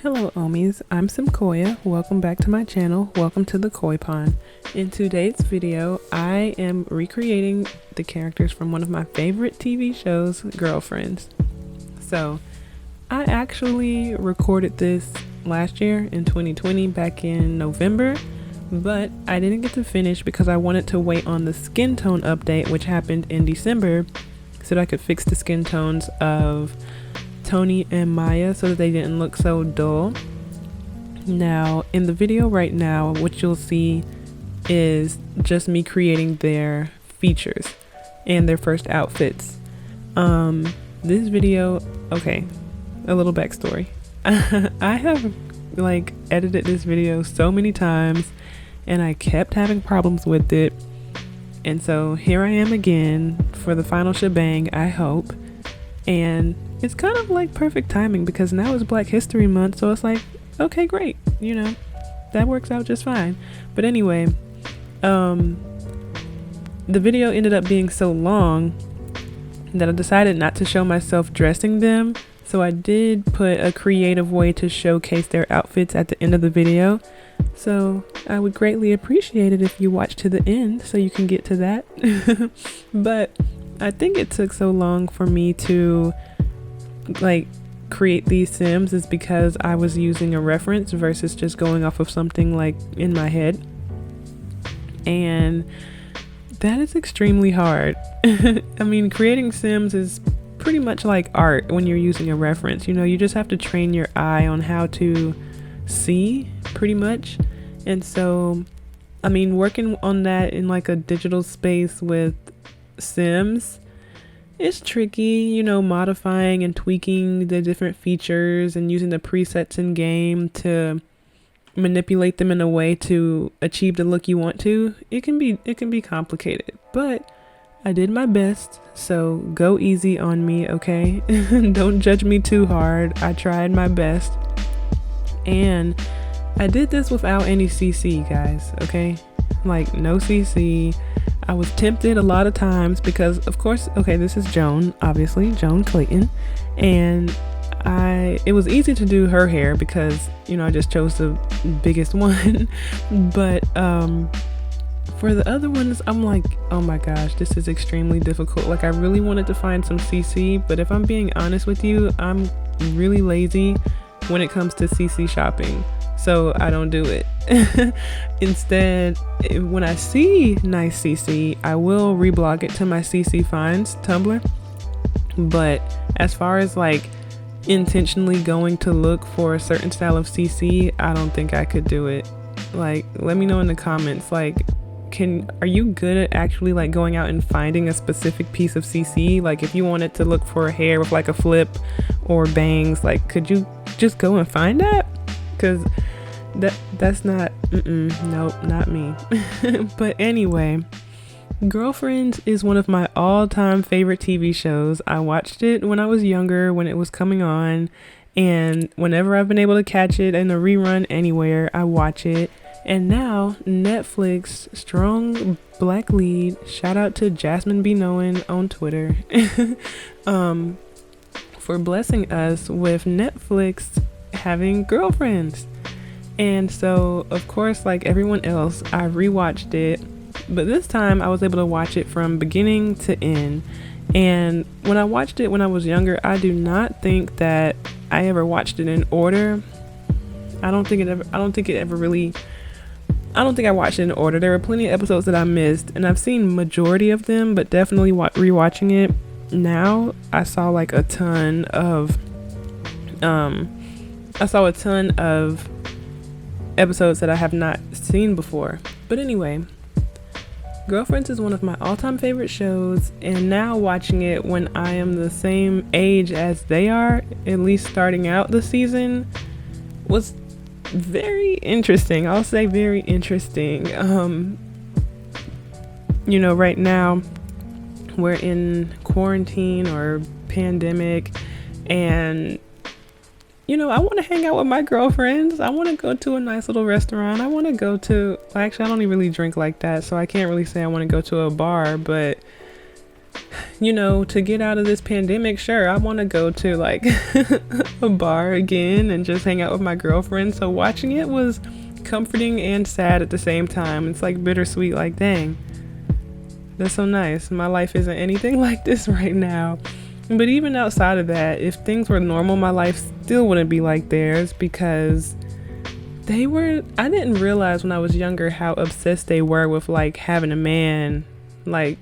Hello Omies, I'm Simquoya. Welcome back to my channel. Welcome to the Koi Pond. In today's video, I am recreating the characters from one of my favorite TV shows, Girlfriends. So, I actually recorded this last year in 2020, back in November, but I didn't get to finish because I wanted to wait on the skin tone update, which happened in December, so that I could fix the skin tones of Toni and Maya so that they didn't look so dull. Now in the video right now, what you'll see is just me creating their features and their first outfits. This video, okay, a little backstory. I have edited this video so many times and I kept having problems with it, and so here I am again for the final shebang, I hope. And it's kind of like perfect timing because now it's Black History Month, so it's like, okay, great, you know, that works out just fine. But anyway, the video ended up being so long that I decided not to show myself dressing them, so I did put a creative way to showcase their outfits at the end of the video. So I would greatly appreciate it if you watch to the end so you can get to that. But I think it took so long for me to create these sims is because I was using a reference versus just going off of something like in my head, and that is extremely hard. I mean, creating sims is pretty much like art when you're using a reference. You know, you just have to train your eye on how to see pretty much. And so I mean, working on that in like a digital space with sims, it's tricky, you know, modifying and tweaking the different features and using the presets in game to manipulate them in a way to achieve the look you want to. It can be complicated, but I did my best, so go easy on me, okay? Don't judge me too hard. I tried my best. And I did this without any CC, guys, okay? Like, no CC. I was tempted a lot of times because, of course, okay, this is Joan, obviously, Joan Clayton, and it was easy to do her hair because, you know, I just chose the biggest one. But for the other ones, I'm like, oh my gosh, this is extremely difficult. Like, I really wanted to find some CC, but if I'm being honest with you, I'm really lazy when it comes to CC shopping, so I don't do it. Instead, when I see nice CC, I will reblog it to my CC finds Tumblr. But as far as like intentionally going to look for a certain style of CC, I don't think I could do it. Like, let me know in the comments, like, are you good at actually like going out and finding a specific piece of CC? Like, if you wanted to look for a hair with like a flip or bangs, like, could you just go and find that? Because that's not, nope, not me. But anyway, Girlfriends is one of my all-time favorite TV shows. I watched it when I was younger, when it was coming on, and whenever I've been able to catch it in a rerun anywhere, I watch it. And now Netflix, strong black lead, shout out to Jasmine B. Knowin on Twitter, for blessing us with Netflix having Girlfriends. And so, of course, like everyone else, I rewatched it, but this time I was able to watch it from beginning to end. And when I watched it when I was younger, I do not think that I ever watched it in order. I don't think I watched it in order. There were plenty of episodes that I missed, and I've seen majority of them, but definitely rewatching it now, I saw like a ton of episodes that I have not seen before. But anyway, Girlfriends is one of my all-time favorite shows, and now watching it when I am the same age as they are, at least starting out the season, was very interesting. I'll say very interesting. You know, right now we're in quarantine or pandemic, and you know, I want to hang out with my girlfriends. I want to go to a nice little restaurant. I want to go to, actually, I don't even really drink like that, so I can't really say I want to go to a bar, but to get out of this pandemic, sure, I want to go to like a bar again and just hang out with my girlfriend. So watching it was comforting and sad at the same time. It's like bittersweet, like, dang, that's so nice. My life isn't anything like this right now. But even outside of that, if things were normal, my life still wouldn't be like theirs, because I didn't realize when I was younger how obsessed they were with like having a man. Like,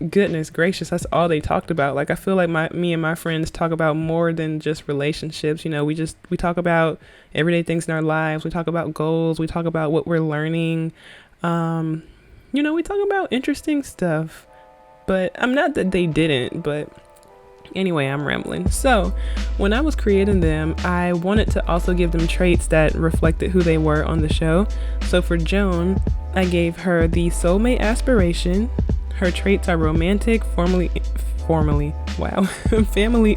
goodness gracious, that's all they talked about. Like, I feel like me and my friends talk about more than just relationships. We talk about everyday things in our lives. We talk about goals. We talk about what we're learning. We talk about interesting stuff. But I'm not that they didn't, but anyway, I'm rambling. So when I was creating them, I wanted to also give them traits that reflected who they were on the show. So for Joan, I gave her the soulmate aspiration. Her traits are romantic, family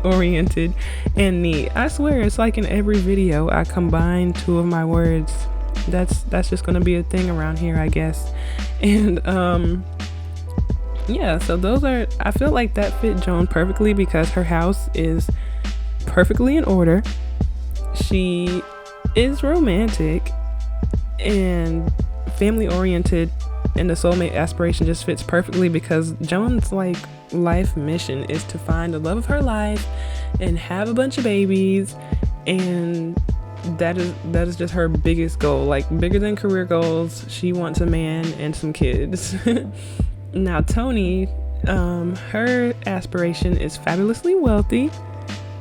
oriented, and neat. I swear, it's like in every video I combine two of my words. That's just gonna be a thing around here, I guess. And so those are, I feel like that fit Joan perfectly because her house is perfectly in order. She is romantic and family oriented, and the soulmate aspiration just fits perfectly because Joan's like life mission is to find the love of her life and have a bunch of babies, and that is just her biggest goal, like bigger than career goals. She wants a man and some kids. Now Toni, her aspiration is fabulously wealthy,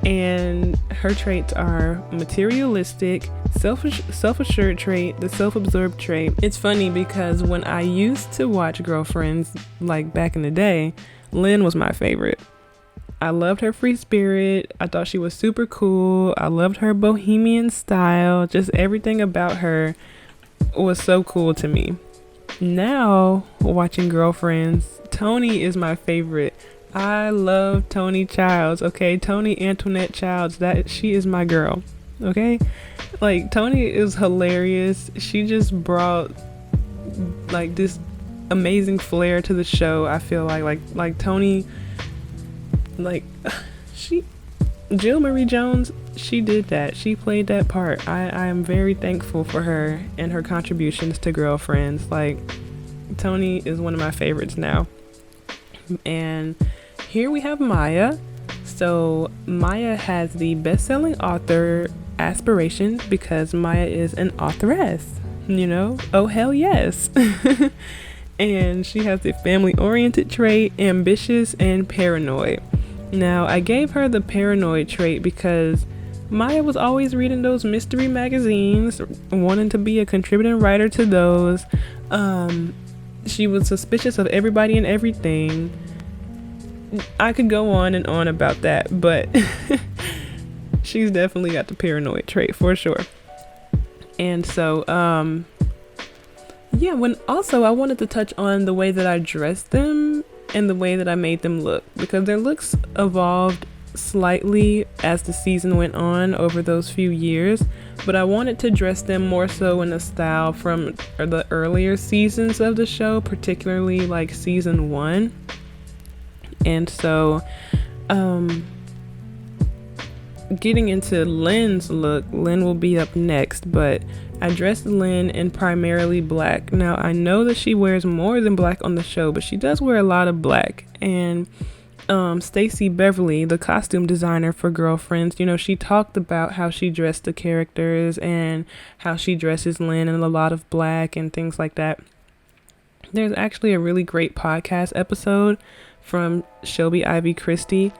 and her traits are materialistic, self-assured trait, the self-absorbed trait. It's funny because when I used to watch Girlfriends, like back in the day, Lynn was my favorite. I loved her free spirit. I thought she was super cool. I loved her bohemian style. Just everything about her was so cool to me. Now, watching Girlfriends, Toni is my favorite. I love Toni Childs, okay? Toni Antoinette Childs, she is my girl, okay? Like, Toni is hilarious. She just brought like this amazing flair to the show. I feel like Toni, like, Jill Marie Jones, she did that. She played that part. I am very thankful for her and her contributions to Girlfriends. Like, Toni is one of my favorites now. And here we have Maya. So Maya has the best-selling author aspiration because Maya is an authoress, oh hell yes. And she has the family-oriented trait, ambitious, and paranoid. Now, I gave her the paranoid trait because Maya was always reading those mystery magazines, wanting to be a contributing writer to those. She was suspicious of everybody and everything. I could go on and on about that, but she's definitely got the paranoid trait for sure. And so, I wanted to touch on the way that I dressed them and the way that I made them look, because their looks evolved slightly as the season went on over those few years, but I wanted to dress them more so in a style from the earlier seasons of the show, particularly like season 1. And so getting into Lynn's look, Lynn will be up next, but I dressed Lynn in primarily black. Now, I know that she wears more than black on the show, but she does wear a lot of black. And Stacey Beverly, the costume designer for Girlfriends, she talked about how she dressed the characters and how she dresses Lynn in a lot of black and things like that. There's actually a really great podcast episode from Shelby Ivy Christie.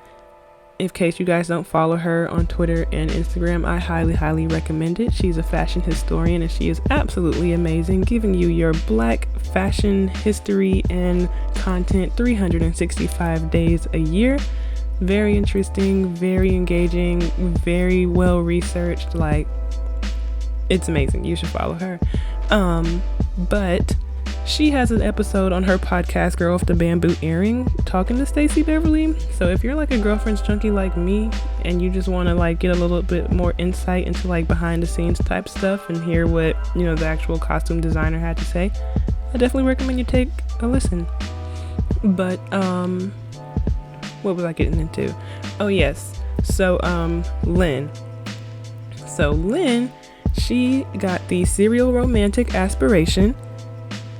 In case you guys don't follow her on Twitter and Instagram, I highly, highly recommend it. She's a fashion historian and she is absolutely amazing, giving you your black fashion history and content 365 days a year. Very interesting, very engaging, very well researched. Like, it's amazing. You should follow her. But she has an episode on her podcast, Girl with the Bamboo Earring, talking to Stacey Beverly. So if you're like a Girlfriends junkie like me and you just want to like get a little bit more insight into like behind the scenes type stuff and hear what, the actual costume designer had to say, I definitely recommend you take a listen. But What was I getting into? Oh yes. So Lynn. So Lynn, she got the serial romantic aspiration.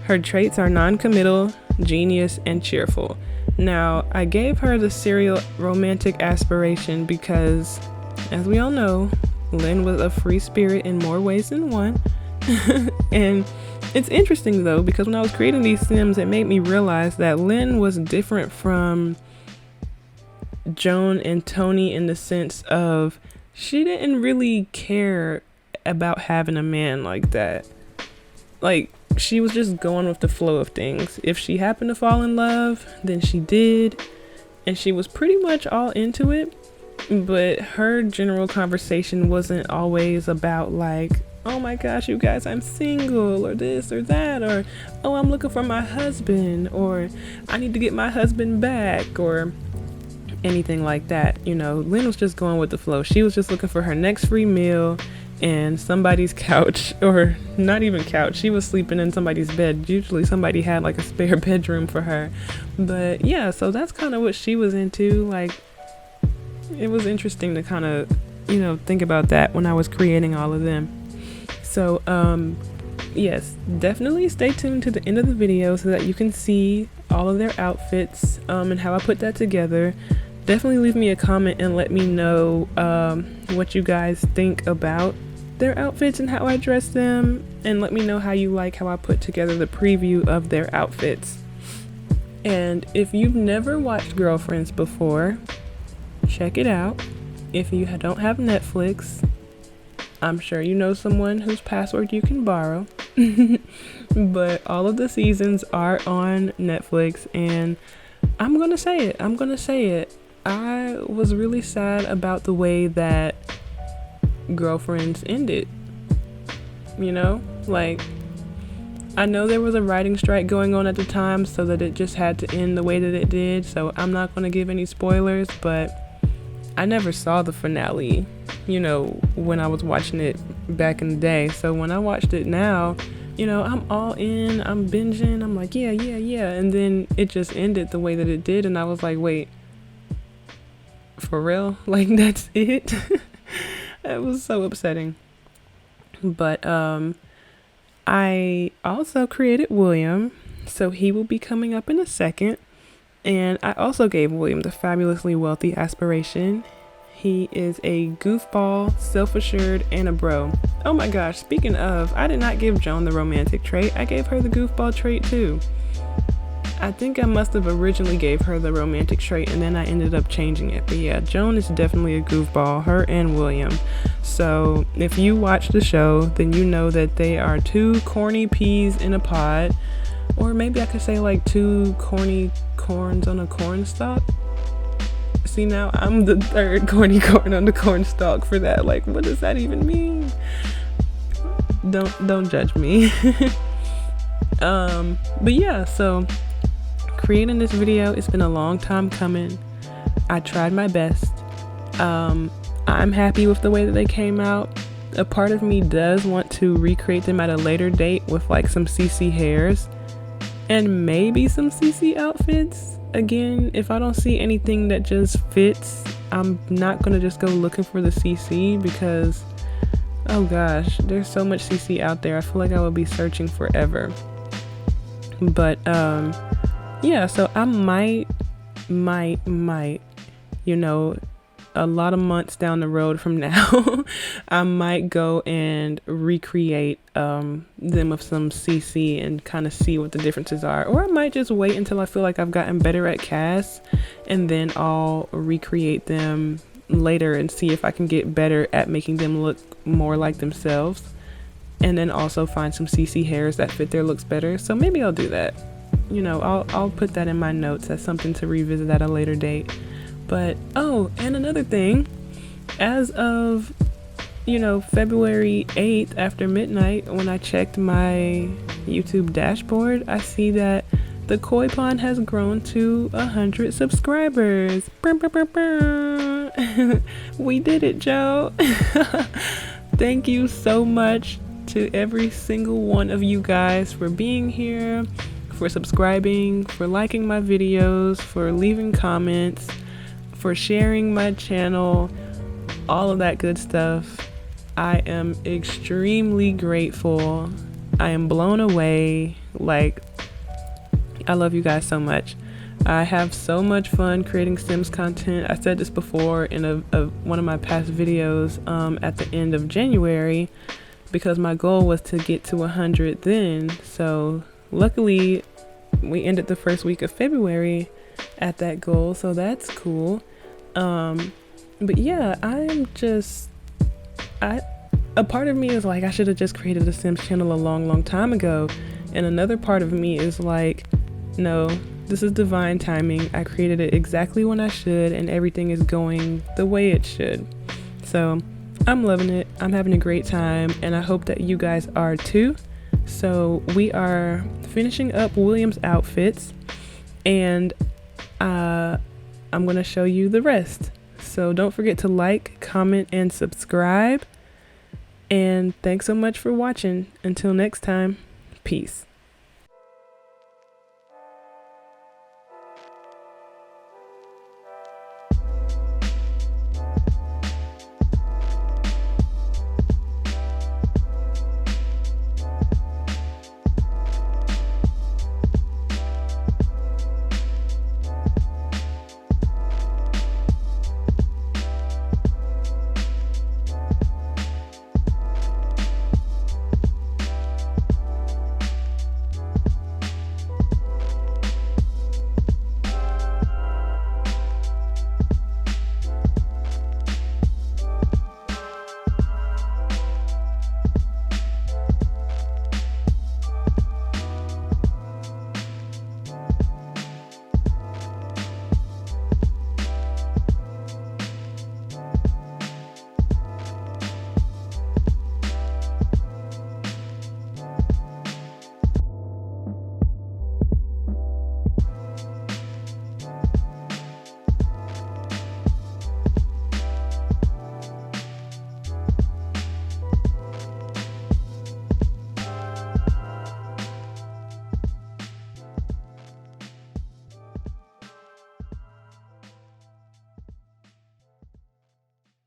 Her traits are non-committal, genius, and cheerful. Now, I gave her the serial romantic aspiration because, as we all know, Lynn was a free spirit in more ways than one. And it's interesting though, because when I was creating these Sims, it made me realize that Lynn was different from Joan and Toni in the sense of she didn't really care about having a man like that. Like, she was just going with the flow of things. If she happened to fall in love, then she did, and she was pretty much all into it. But her general conversation wasn't always about like, oh my gosh, you guys, I'm single, or this or that, or oh, I'm looking for my husband, or I need to get my husband back, or anything like that. You know, Lynn was just going with the flow. She was just looking for her next free meal and somebody's couch, or not even couch. She was sleeping in somebody's bed. Usually somebody had like a spare bedroom for her. But yeah, so that's kind of what she was into. Like, it was interesting to kind of, you know, think about that when I was creating all of them. So yes, definitely stay tuned to the end of the video so that you can see all of their outfits and how I put that together. Definitely leave me a comment and let me know what you guys think about their outfits and how I dress them, and let me know how you like how I put together the preview of their outfits. And if you've never watched Girlfriends before, check it out. If you don't have Netflix, I'm sure you know someone whose password you can borrow. But all of the seasons are on Netflix, and I'm gonna say it. I was really sad about the way that Girlfriends ended. You know, like, I know there was a writing strike going on at the time, so that it just had to end the way that it did. So I'm not gonna give any spoilers, but I never saw the finale, you know, when I was watching it back in the day. So when I watched it now, you know, I'm all in, I'm binging, I'm like, yeah. And then it just ended the way that it did. And I was like, wait, for real? Like, that's it? It was so upsetting. But I also created William, so he will be coming up in a second. And I also gave William the fabulously wealthy aspiration. He is a goofball, self-assured, and a bro. Oh my gosh, speaking of, I did not give Joan the romantic trait. I gave her the goofball trait too. I think I must have originally gave her the romantic trait and then I ended up changing it. But yeah, Joan is definitely a goofball, her and William. So if you watch the show, then you know that they are two corny peas in a pod. Or maybe I could say like two corny corns on a corn stalk. See, now I'm the third corny corn on the corn stalk for that. Like, what does that even mean? Don't judge me. But yeah, so creating this video, it's been a long time coming. I tried my best. I'm happy with the way that they came out. A part of me does want to recreate them at a later date with like some CC hairs and maybe some CC outfits. Again, if I don't see anything that just fits, I'm not gonna just go looking for the CC because, oh gosh, there's so much CC out there. I feel like I will be searching forever. But yeah, so I might, you know, a lot of months down the road from now, I might go and recreate them with some CC and kind of see what the differences are. Or I might just wait until I feel like I've gotten better at casts and then I'll recreate them later and see if I can get better at making them look more like themselves. And then also find some CC hairs that fit their looks better. So maybe I'll do that. You know, I'll put that in my notes as something to revisit at a later date. But, oh, and another thing, as of, you know, February 8th after midnight, when I checked my YouTube dashboard, I see that the koi pond has grown to 100 subscribers. We did it, Joe. Thank you so much to every single one of you guys for being here, for subscribing, for liking my videos, for leaving comments. for sharing my channel, all of that good stuff. I am extremely grateful. I am blown away. Like, I love you guys so much. I have so much fun creating Sims content. I said this before in one of my past videos at the end of January, because my goal was to get to 100 then. So luckily we ended the first week of February at that goal, so that's cool. But yeah, a part of me is like, I should have just created a Sims channel a long time ago, and another part of me is like, no, this is divine timing. I created it exactly when I should, and everything is going the way it should. So I'm loving it. I'm having a great time, and I hope that you guys are too. So we are finishing up William's outfits, and I'm gonna show you the rest. So don't forget to like, comment, and subscribe. And thanks so much for watching. Until next time, peace.